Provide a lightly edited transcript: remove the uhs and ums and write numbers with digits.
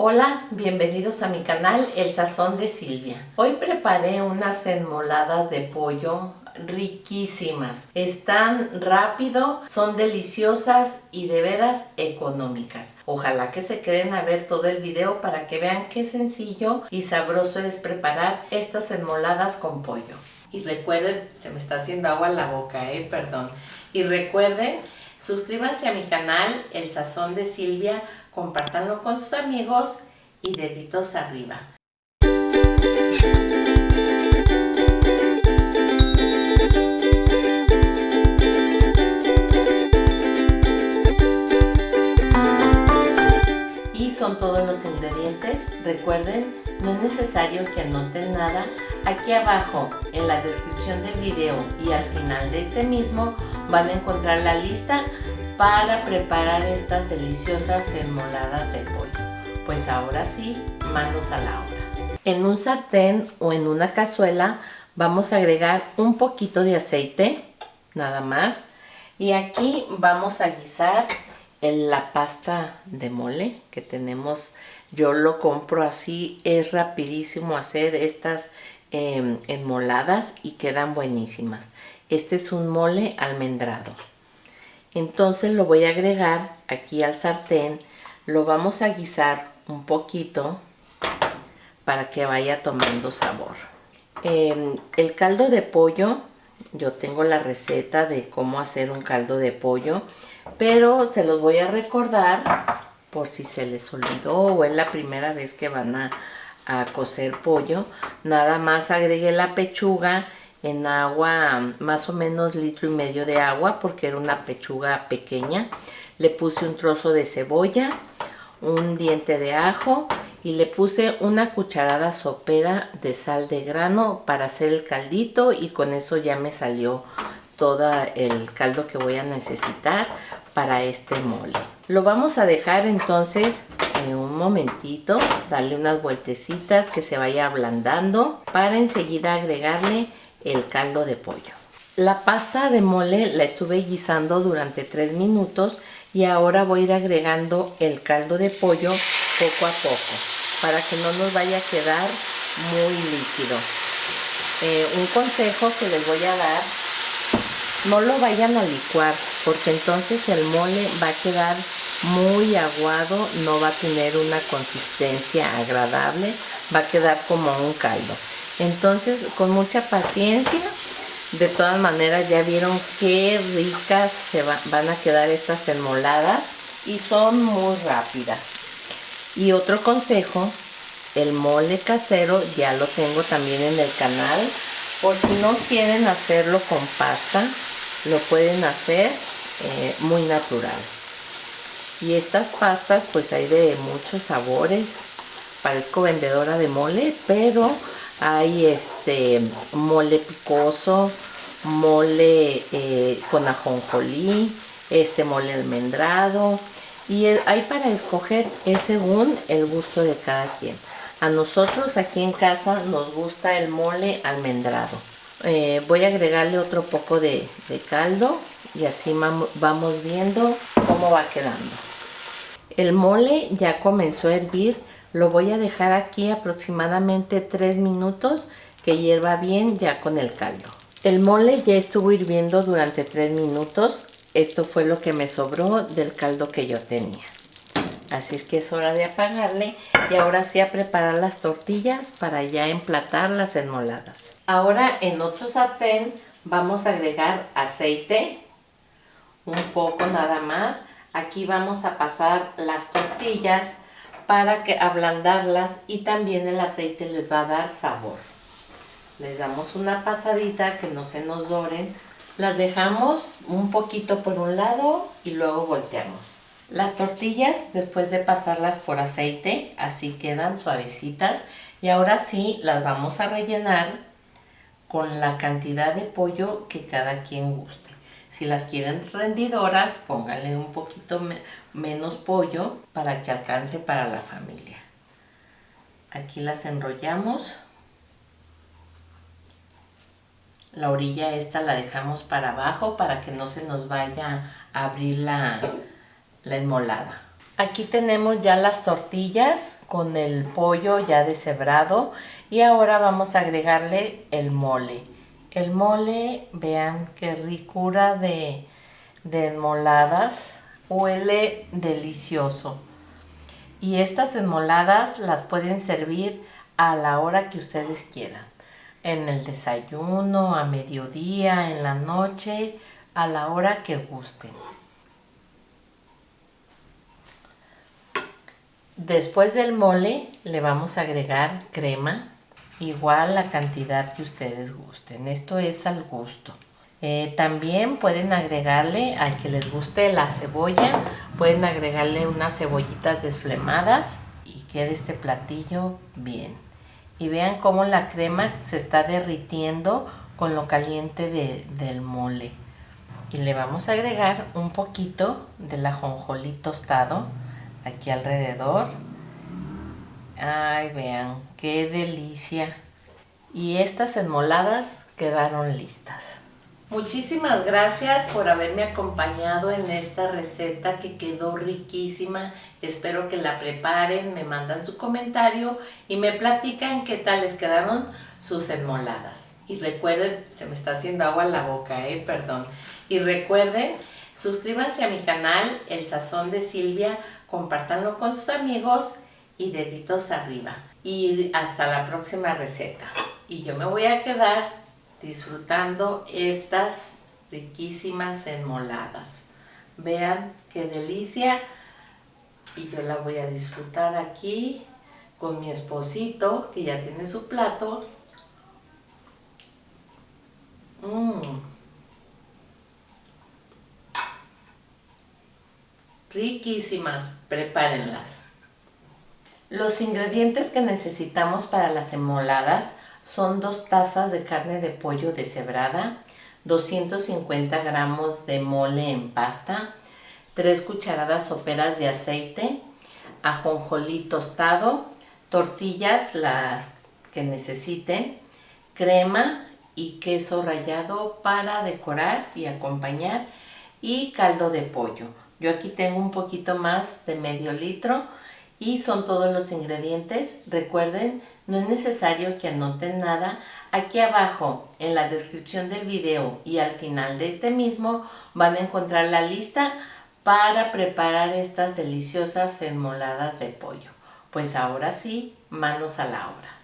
Hola, bienvenidos a mi canal El Sazón de Silvia. Hoy preparé unas enmoladas de pollo riquísimas. Están rápido, son deliciosas y de veras económicas. Ojalá que se queden a ver todo el video para que vean qué sencillo y sabroso es preparar estas enmoladas con pollo. Y recuerden, se me está haciendo agua en la boca, perdón. Y recuerden, suscríbanse a mi canal El Sazón de Silvia, compártanlo con sus amigos y deditos arriba. Y son todos los ingredientes. Recuerden, no es necesario que anoten nada. Aquí abajo en la descripción del video y al final de este mismo van a encontrar la lista para preparar estas deliciosas enmoladas de pollo. Pues ahora sí, manos a la obra. En un sartén o en una cazuela vamos a agregar un poquito de aceite, nada más. Y aquí vamos a guisar la pasta de mole que tenemos. Yo lo compro así, es rapidísimo hacer estas enmoladas y quedan buenísimas. Este es un mole almendrado. Entonces lo voy a agregar aquí al sartén, lo vamos a guisar un poquito para que vaya tomando sabor. El caldo de pollo, yo tengo la receta de cómo hacer un caldo de pollo, pero se los voy a recordar por si se les olvidó o es la primera vez que van a cocer pollo. Nada más agregué la pechuga en agua, más o menos 1,5 litros de agua, porque era una pechuga pequeña. Le puse un trozo de cebolla, un diente de ajo y le puse una cucharada sopera de sal de grano para hacer el caldito, y con eso ya me salió todo el caldo que voy a necesitar para este mole. Lo vamos a dejar entonces un momentito, darle unas vueltecitas que se vaya ablandando para enseguida agregarle el caldo de pollo. La pasta de mole la estuve guisando durante 3 minutos y ahora voy a ir agregando el caldo de pollo poco a poco para que no nos vaya a quedar muy líquido. Un consejo que les voy a dar: no lo vayan a licuar, porque entonces el mole va a quedar muy aguado, no va a tener una consistencia agradable, va a quedar como un caldo. Entonces, con mucha paciencia. De todas maneras, ya vieron qué ricas van a quedar estas enmoladas y son muy rápidas. Y otro consejo: el mole casero ya lo tengo también en el canal, por si no quieren hacerlo con pasta, lo pueden hacer muy natural. Y estas pastas pues hay de muchos sabores. Parezco vendedora de mole, pero hay mole picoso, mole con ajonjolí, mole almendrado, y hay para escoger, es según el gusto de cada quien. A nosotros aquí en casa nos gusta el mole almendrado. Voy a agregarle otro poco de caldo y así vamos viendo cómo va quedando. El mole ya comenzó a hervir. Lo voy a dejar aquí aproximadamente 3 minutos que hierva bien ya con el caldo. El mole ya estuvo hirviendo durante 3 minutos. Esto fue lo que me sobró del caldo que yo tenía. Así es que es hora de apagarle y ahora sí a preparar las tortillas para ya emplatar las enmoladas. Ahora en otro sartén vamos a agregar aceite, un poco nada más. Aquí vamos a pasar las tortillas para ablandarlas, y también el aceite les va a dar sabor. Les damos una pasadita que no se nos doren. Las dejamos un poquito por un lado y luego volteamos. Las tortillas, después de pasarlas por aceite, así quedan suavecitas. Y ahora sí las vamos a rellenar con la cantidad de pollo que cada quien guste. Si las quieren rendidoras, pónganle un poquito menos pollo para que alcance para la familia. Aquí las enrollamos. La orilla esta la dejamos para abajo para que no se nos vaya a abrir la enmolada. Aquí tenemos ya las tortillas con el pollo ya deshebrado y ahora vamos a agregarle el mole. El mole, vean qué ricura de enmoladas, huele delicioso. Y estas enmoladas las pueden servir a la hora que ustedes quieran. En el desayuno, a mediodía, en la noche, a la hora que gusten. Después del mole le vamos a agregar crema, igual la cantidad que ustedes gusten. Esto es al gusto. También pueden agregarle, al que les guste la cebolla, pueden agregarle unas cebollitas desflemadas y quede este platillo bien. Y vean cómo la crema se está derritiendo con lo caliente del mole. Y le vamos a agregar un poquito del ajonjolí tostado aquí alrededor. Ay, vean qué delicia. Y estas enmoladas quedaron listas. Muchísimas gracias por haberme acompañado en esta receta que quedó riquísima. Espero que la preparen, me mandan su comentario y me platican qué tal les quedaron sus enmoladas. Y recuerden, se me está haciendo agua en la boca, perdón. Y recuerden, suscríbanse a mi canal, El Sazón de Silvia, compártanlo con sus amigos y deditos arriba. Y hasta la próxima receta. Y yo me voy a quedar disfrutando estas riquísimas enmoladas. Vean qué delicia. Y yo la voy a disfrutar aquí con mi esposito, que ya tiene su plato. Riquísimas, prepárenlas. Los ingredientes que necesitamos para las enmoladas son 2 tazas de carne de pollo deshebrada, 250 gramos de mole en pasta, 3 cucharadas soperas de aceite, ajonjolí tostado, tortillas las que necesiten, crema y queso rallado para decorar y acompañar y caldo de pollo. Yo aquí tengo un poquito más de medio litro y son todos los ingredientes. Recuerden, no es necesario que anoten nada. Aquí abajo en la descripción del video y al final de este mismo van a encontrar la lista para preparar estas deliciosas enmoladas de pollo. Pues ahora sí, manos a la obra.